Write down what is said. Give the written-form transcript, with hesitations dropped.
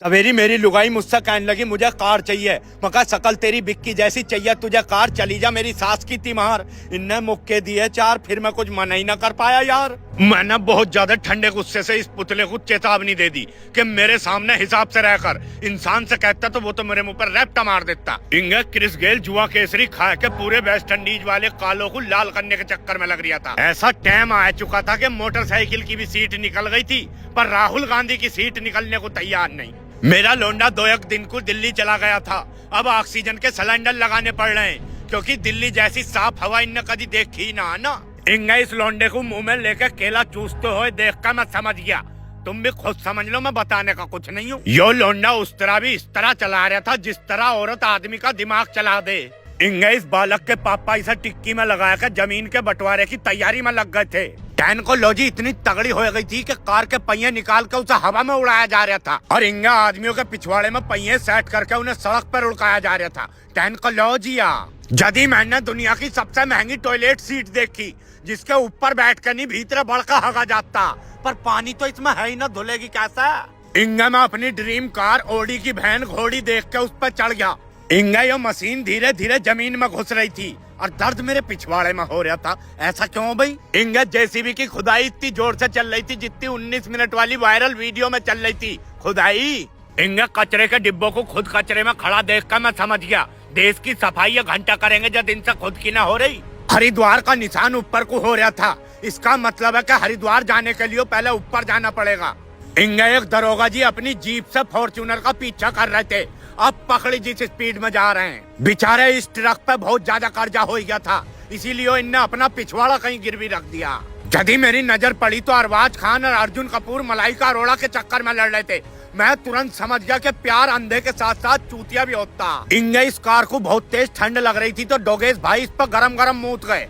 सवेरी मेरी लुगाई मुझसे कहने लगी मुझे कार चाहिए। मगर शकल तेरी बिक्की जैसी चाहिए, तुझे कार चली जा मेरी सास की तिमार। इनने मुक्के दिए चार, फिर मैं कुछ मना ही ना कर पाया यार। मैंने बहुत ज्यादा ठंडे गुस्से से इस पुतले को चेतावनी दे दी कि मेरे सामने हिसाब से रहकर इंसान से कहता तो वो तो मेरे मुंह पर रैप्टा मार देता। इंगे क्रिस गेल जुआ केसरी खा के पूरे वेस्ट इंडीज वाले कालों को लाल करने के चक्कर में लग रहा था। ऐसा टाइम आ चुका था कि मोटरसाइकिल की भी सीट निकल गई थी, पर राहुल गांधी की सीट निकलने को तैयार नहीं। मेरा लोंडा 2 दिन को दिल्ली चला गया था। अब ऑक्सीजन के सिलेंडर लगाने पड़ रहे हैं, क्योंकि दिल्ली जैसी साफ हवा इनने कभी देखी ना ना। इंगे इस लोंडे को मुंह में लेकर केला चूसते हुए देखकर मैं समझ गया, तुम भी खुद समझ लो, मैं बताने का कुछ नहीं हूँ। यो लोंडा उस तरह भी इस तरह चला रहा था जिस तरह औरत आदमी का दिमाग चला दे। इंगे इस बालक के पापा इसे टिक्की में लगाया कर जमीन के बंटवारे की तैयारी में लग गए थे। टेक्नोलॉजी इतनी तगड़ी हो गई थी कि कार के पहिए निकाल कर उसे हवा में उड़ाया जा रहा था और इंगा आदमियों के पिछवाड़े में पहिए सेट करके उन्हें सड़क पर उड़काया जा रहा था। टेक्नोलॉजिया जदी मैंने दुनिया की सबसे महंगी टॉयलेट सीट देखी, जिसके ऊपर बैठ कर नहीं भीतर बढ़कर हगा जाता, पर पानी तो इसमें है ही ना, धुलेगी कैसा। इंगा में अपनी ड्रीम कार ओडी की बहन घोड़ी देख के उस पर चढ़ गया। इंगा यो मशीन धीरे धीरे जमीन में घुस रही थी और दर्द मेरे पिछवाड़े में हो रहा था। ऐसा क्यों भाई? इंगा जेसीबी की खुदाई इतनी जोर से चल रही थी जितनी 19 मिनट वाली वायरल वीडियो में चल रही थी खुदाई। इंगा कचरे के डिब्बों को खुद कचरे में खड़ा देखकर मैं समझ गया, देश की सफाई ये घंटा करेंगे जब इनसे खुद की ना हो रही। हरिद्वार का निशान ऊपर को हो रहा था, इसका मतलब है कि हरिद्वार जाने के लिए पहले ऊपर जाना पड़ेगा। इंगा एक दरोगा जी अपनी जीप से फॉर्च्यूनर का पीछा कर रहे थे। अब पकड़ी जिस स्पीड में जा रहे हैं, बेचारे इस ट्रक पे बहुत ज्यादा कर्जा हो गया था, इसीलिए इनने अपना पिछवाड़ा कहीं गिरवी रख दिया। यदि मेरी नजर पड़ी तो अरबाज खान और अर्जुन कपूर मलाइका अरोड़ा के चक्कर में लड़ रहे थे। मैं तुरंत समझ गया कि प्यार अंधे के साथ साथ चूतिया भी होता। इंगे इस कार को बहुत तेज ठंड लग रही थी तो डोगेश भाई इस पर गरम गरम मूत गए।